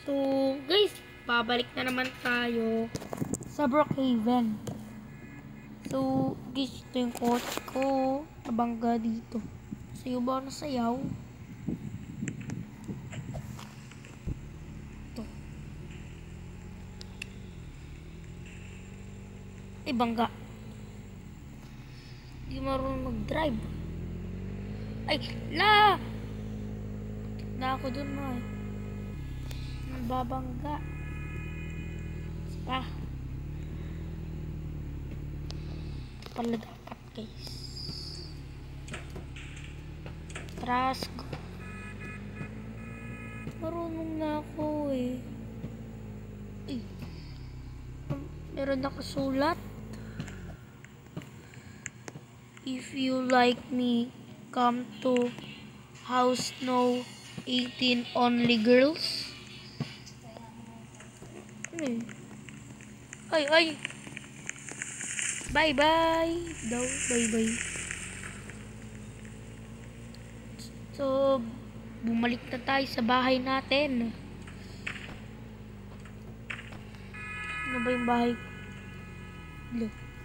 So, guys, babalik na naman tayo sa Brookhaven. So, guys, ito yung coach ko. Nabangga dito. Sayo ba na sayaw? Ito. Ay, bangga. Hindi marunong mag-drive. Ay, la! Na ako dun na eh. Nababangga. Pa. Pala dapat guys. Tras ko. Marunong na ako eh. Ay. Meron nakasulat. If you like me, come to house no 18 only girls. Ay, ay. Bye bye. Daw, bye bye. So, bumalik na tayo sa bahay natin. Ano ba yung bahay?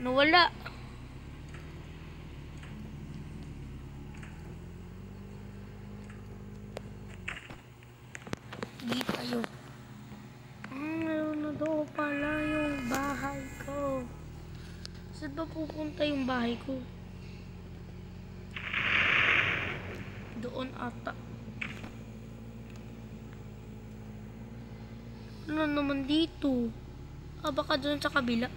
Nawala. Hindi tayo. Ano daw pala yung bahay ko? Saan ba pupunta yung bahay ko? Doon ata. Ano naman dito? Baka doon sa kabila.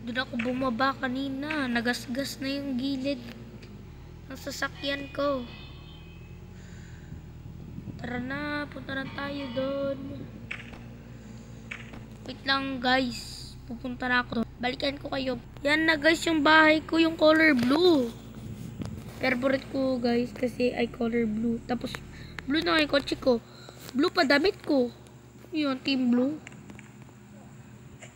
Doon ako bumaba kanina. Nagasgas na yung gilid ng sasakyan ko. Tara na, punta na tayo doon. Wait lang guys. Pupunta na ako doon. Balikan ko kayo. Yan na guys yung bahay ko, yung color blue. Favorite ko guys kasi ay color blue. Tapos blue na yung kotse ko. Blue pa damit ko. Yun, team blue.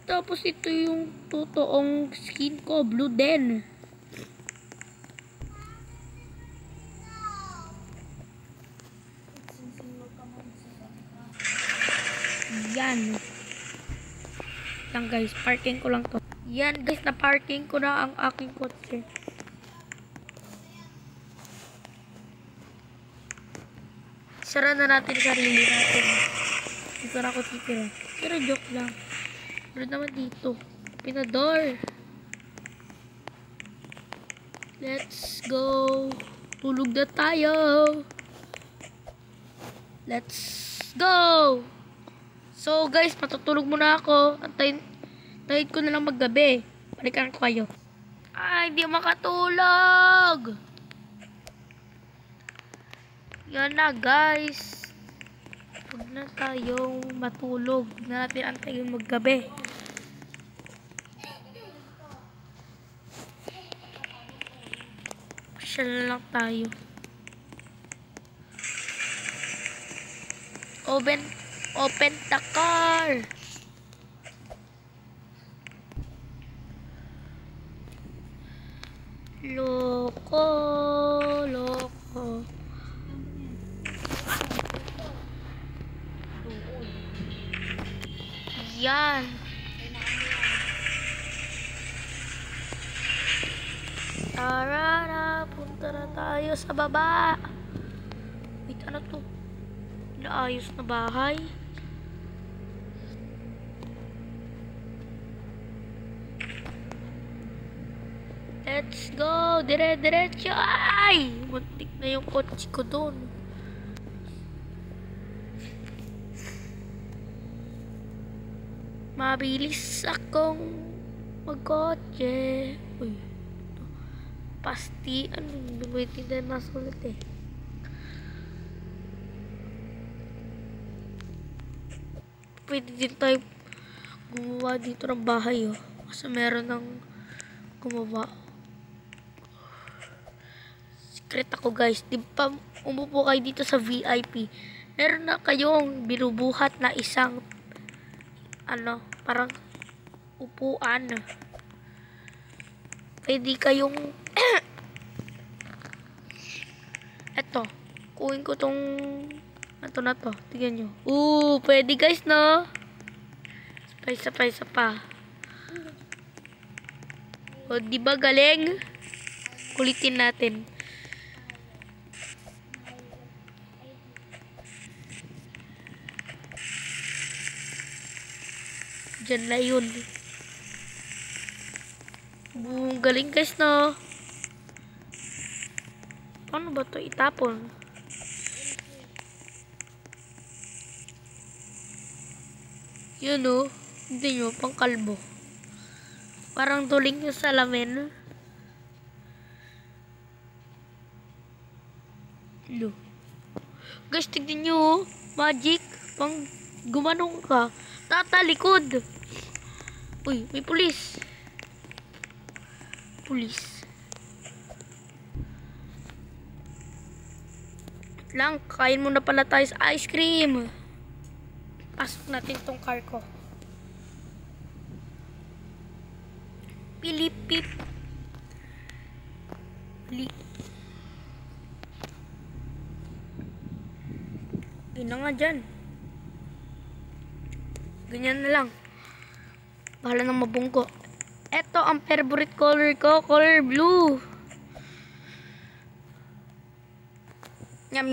Tapos ito yung totoong skin ko, blue din. Yan. Lang guys, parking ko lang to. Yan guys, na parking ko na ang aking kotse. Sara na natin sarili natin. Dito na ako titira. Pero joke lang. Pero naman dito. Pinador. Let's go. Tulog na tayo. Let's go. So guys, matutulog muna ako. Antayin ko na lang maggabi. Balikan ko kayo. Ay, hindi makatulog. Yan na guys. Huwag na tayong matulog. Huwag na natin antayin maggabi. Pasyal lang tayo. Open the car. Loko. Yan. Tara na, punta na tayo sa baba. Wait, ano to? Naayos na bahay. Let's go. Dire-diretso. Ay! Muntik na yung kotse ko doon. Mabilis akong magkotse. Uy. Pasti. Ano? Wait, hindi na masulit eh. Pwede din tayo gumawa dito ng bahay oh. Kasi meron ng gumawa. Secret ako guys. Di ba umupo kayo dito sa VIP? Meron na kayong binubuhat na isang parang upuan. Pwede kayong eto, kuhin ko tong Ito na to. Tingnan nyo. Pwede guys, no? Isa pa. O, diba galing? Kulitin natin. Diyan na yun. Galing guys, no? Paano ba to itapon? Yun, no? Hindi nyo, pang kalbo. Parang tuling yung salamin. No. Guys, tignan nyo, oh. Magic. Pang gumanong ka. Tatalikod. Uy, may pulis. Lang, kain muna pala tayo sa ice cream. Pasok natin tong car ko. Pilipip. Yun na nga dyan. Ganyan na lang. Bahala nang mabungko. Eto ang favorite color ko, color blue. Nyam.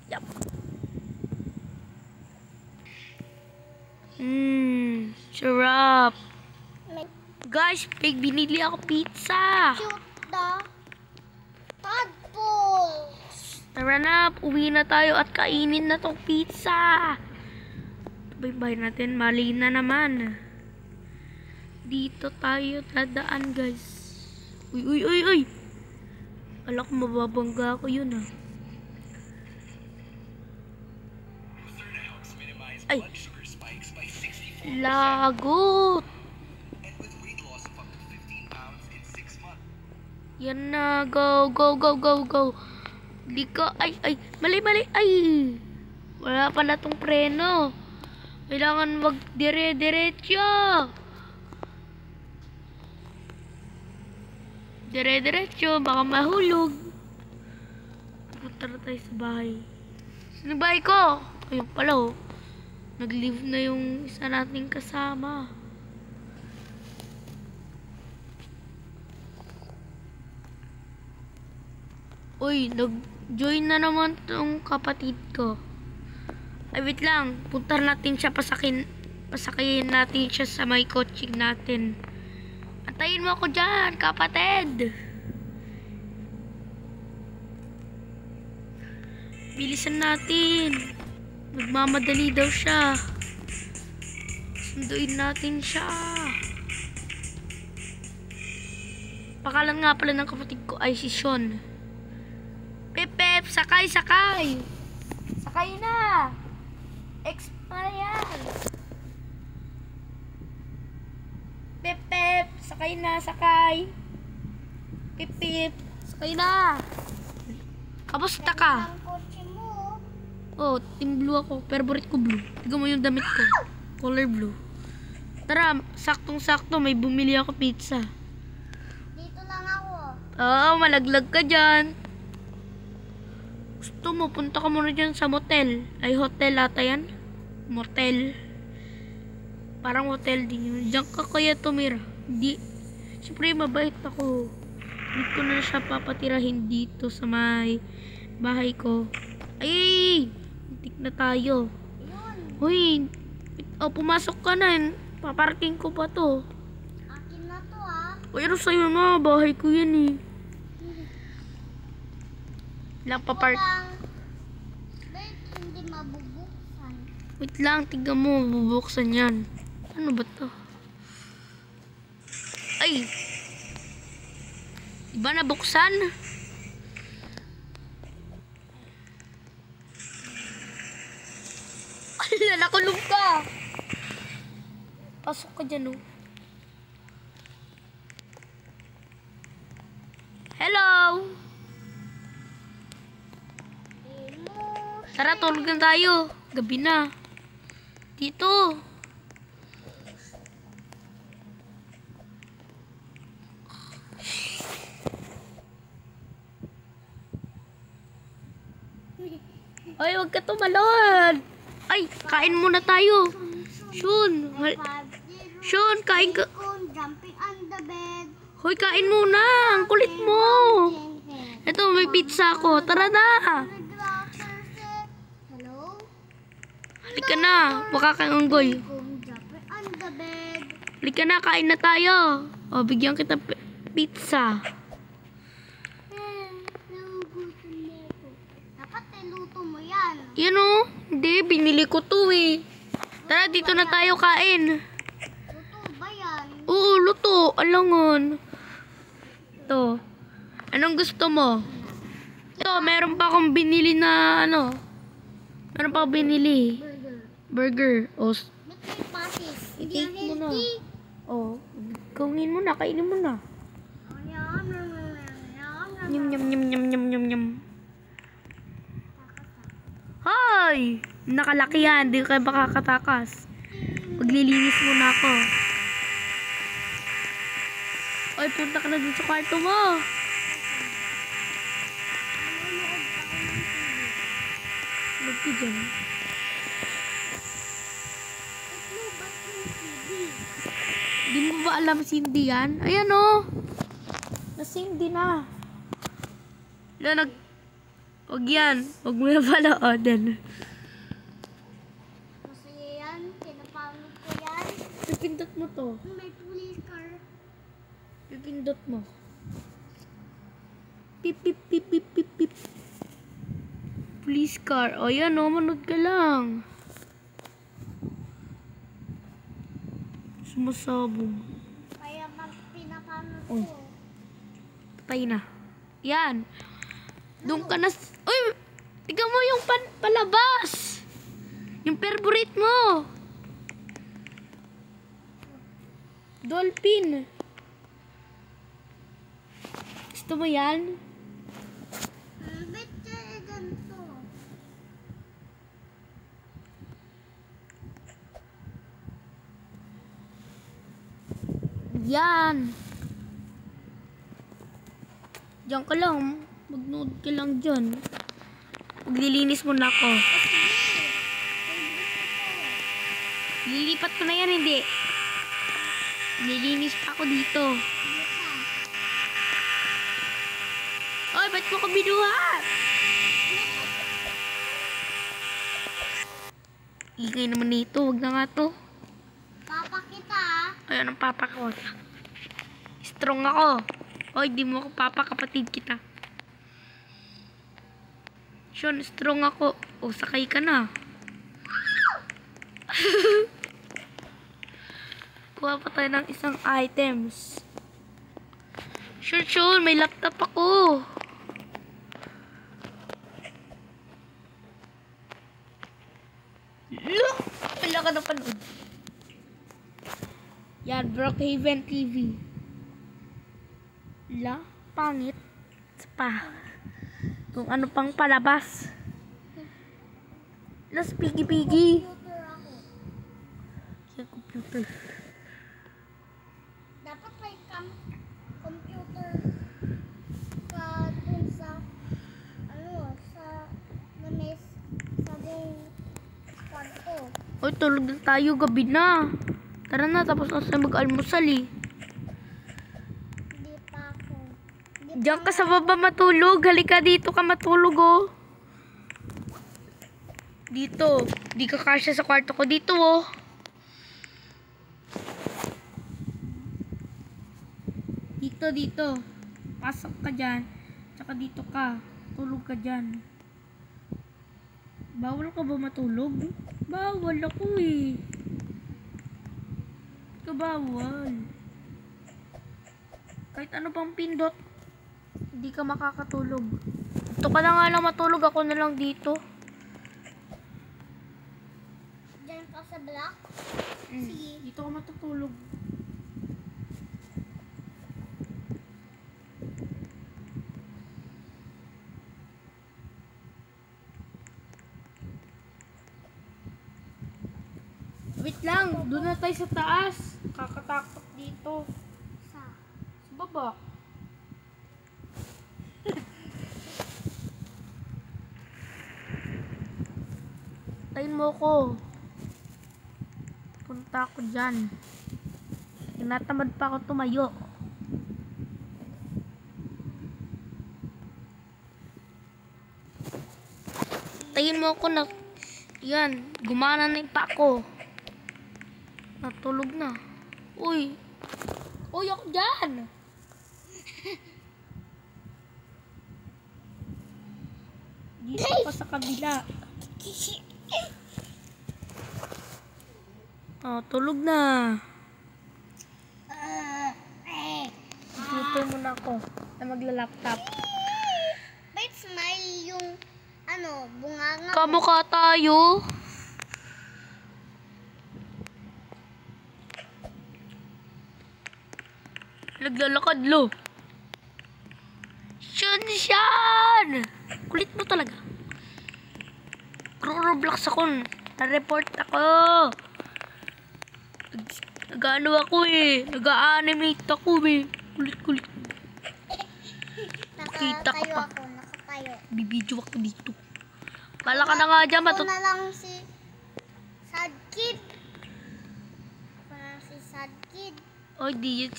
Yup. Sarap. Guys, binili ako pizza. Cute na. Tadpole. Tara na, uwi na tayo at kainin na tong pizza. Bye-bye natin, mali na naman. Dito tayo dadaan, guys. Uy. Alam ko mababangga ako yun, ah. Ay. Lagot. Yan na, go. Di ka, ay, mali, ay. Wala pala tong preno. Kailangan wag dire-diretso. Dire-diretso, baka mahulog. Punta na tayo sa bahay. Sino bahay ko? Ayun pala, oh. Nag-leave na yung isa nating kasama. Uy, nag-join na naman tong kapatid ko. Ay, wait lang. Punta natin siya, pasakayin natin siya sa may coaching natin. Antayin mo ako dyan, kapatid. Bilisan natin. Nagmamadali daw siya. Sunduin natin siya. Pakalan nga pala ng kapatid ko ay si Sean. Pep, sakay. Sakay na. Expire. Pep, sakay na. Pip, sakay na. Kamusta ka? Ang kotse mo. Oh, team blue ako. Favorite ko blue. Tignan mo yung damit ko. Color blue. Tara, saktong-sakto. May bumili ako pizza. Dito lang ako. Oo, malaglag ka dyan. Gusto mo, punta ka muna dyan sa motel. Ay, hotel ata yan. Motel. Parang hotel din yun. Diyan ka kaya tumira. Di. Siyempre, mabait ako. Hindi ko na siya papatirahin dito sa may bahay ko. Ay! Muntik na tayo. Yun. Hoy! Pumasok ka na. Paparking ko pa to. Akin na to, ah. Pero sa'yo na. Bahay ko yan eh. Lang papark. Bakit hindi mabubuksan? Wait lang. Tignan mo. Bubuksan yan. Ano ba to? Ay! Diba nabuksan? Ala, nakulong ka! Pasok ka dyan, oh. Hello! Tara, tulog na tayo. Gabi na. Dito. Ay, wag ka tumalon. Ay, kain muna tayo. Shun. Shun, kain ka. Jumping on the bed. Hoy, kain muna. Ang kulit mo. Ito, may pizza ako. Tara na. Hello? Halika na. Makakaanggoy. Jumping on the bed. Halika na, kain na tayo. O, bigyan kita pizza. Nagugutom na ako. Dapat luto mo yan. Yan o. Hindi, binili ko to eh. Tara, dito na tayo kain. Luto ba yan? Oo, luto. Alangon. Ito. Anong gusto mo? Ito, meron pa akong binili na ano. Meron pa akong binili. Burger. Burger. O, Ba't may patis? Hindi i-take yan mo na. healthy. O, gawin mo na. Kainin mo na. Yum, yum, yum, yum, yum. Nyam, nyam, nyam, nyam, nyam, nyam, nyam. Hoy! Nakalaki yan. Hindi kayo makakatakas. Maglilinis muna ako. Oy, punta ka na dun sa kwarto mo. Huwag ka dyan. Ito, ba't yung TV? Di mo ba alam Cindy yan? Ayan o. Na Cindy na. Huwag yan. Huwag mo na palaodin. Masaya yan. Kinapanood ko yan. Pipindot mo to. May police car. Pipindot mo. Pip, pip, pip, pip, pip, pip. Police car. O yan o, manood ka lang. Sumasabog. Kaya pinapanood Uy. ko. Patay na. Yan. Doon ka na. Uy! Tignan mo yung palabas. Yung favorite mo. Dolphin. Gusto mo yan? Ba't kaya ganito? Yan. Diyan ka lang. Mag-nood ka lang dyan. Maglilinis muna ako. Lilipat ko na yan, hindi. Nilinis pa ako dito. Oy, ba't mo ko binuhat? Ingay naman nito. Huwag na nga to. Papa kita. Ayan ang papa ko. Strong ako. Oy, di mo ako papa, kapatid kita. Sean, strong ako. O, sakay ka na. Kuha pa tayo ng isang items. Sean, may laptop ako. Look! Wala ka na panood. Yan, Brookhaven TV. La, pangit. Pa. Kung ano pang palabas. Las pigi-pigi. Computer ako. Yung computer. Dapat may computer ka dun sa sa lamis sa buong kwarto. Oy, tulog na tayo. Gabi na. Tara na, tapos na tayo mag-almusal eh. Hindi pa ako. Diyan ka sa baba matulog. Halika dito ka matulog oh. Dito. Di ka kasya sa kwarto ko. Dito oh. Dito. Pasok ka dyan. Tsaka dito ka. Tulog ka dyan. Bawal ka ba matulog? Bawal ako eh. Bawal. Kahit ano pang pindot, hindi ka makakatulog. Ito ka na nga lang matulog. Ako na lang dito. Diyan ka sa block. Sige. Dito ka matutulog. Wait lang, doon na tayo sa taas. Kakatakot dito. Sa. Sa baba. Tayin mo ko. Punta ako dyan. Tinatamad pa ako tumayo. Tayin mo ako na. Yan. Gumana na yung pa ko. Natulog na. Uy. Uy, ako dyan. Dito pa sa kabila. Oh, tulog na. Dito muna ako na magla-laptop. Ba't smile yung bunganga? Kamukha tayo. Naglalakad lo. Shun! Kulit mo talaga. Roblox ako. Na-report ako. Nag-ano ako eh. Nag-animate ako eh. Kulit. Kita ka pa. Nakatayo. Bibidyo ako dito. Kala ka na nga dyan. Ako na lang si Sad Kid. Ako na lang si Sad Kid. Oy, di yan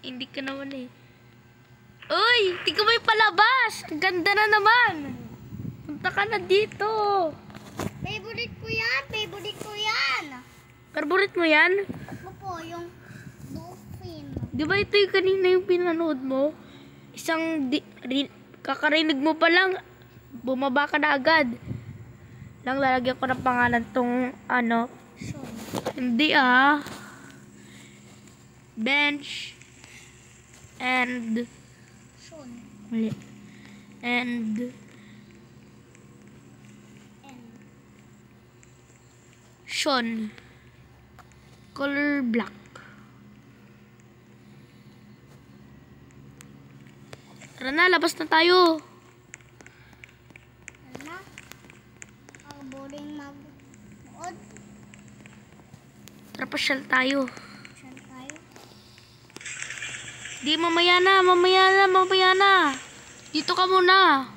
hindi ka naman eh. Uy, di ka may palabas. Ang ganda na naman. Punta ka na dito. Favorite ko yan. Favorite mo yan? Ako po, yung dolphin. Di ba ito yung kanina yung pinanood mo? Kakarinig mo pa lang, bumaba ka na agad. Lang lalagyan ko ng pangalan tong Sean. Hindi bench and Sean. mali. And Sean. Color black. Tara na, labas na tayo. Ano? Ang boring mag-nood. Tara, pasyal tayo. Saan tayo? Di, mamaya na. Dito ka muna.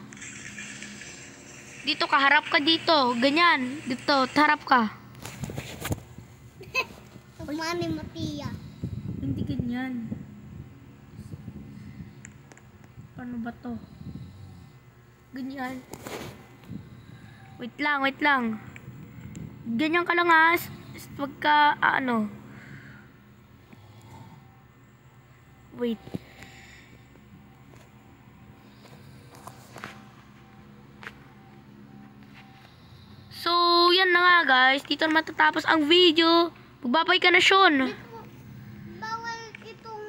Dito ka, harap ka dito. Ganyan. Dito, harap ka. Mani Matia. Hindi ganyan. Paano ba to? Ganyan. Wait lang. Ganyan ka lang Wag ka, Wait. So, yan na nga guys. Dito na matatapos ang video. Magbabay ka na, Sean. Bawal itong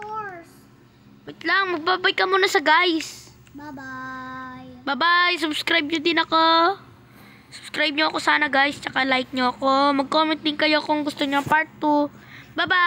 horse. Wait lang, magbabay ka muna sa guys. Bye-bye. Bye-bye. Subscribe nyo din ako. Subscribe nyo ako sana guys. Tsaka like nyo ako. Mag-comment din kayo kung gusto nyo part 2. Bye-bye.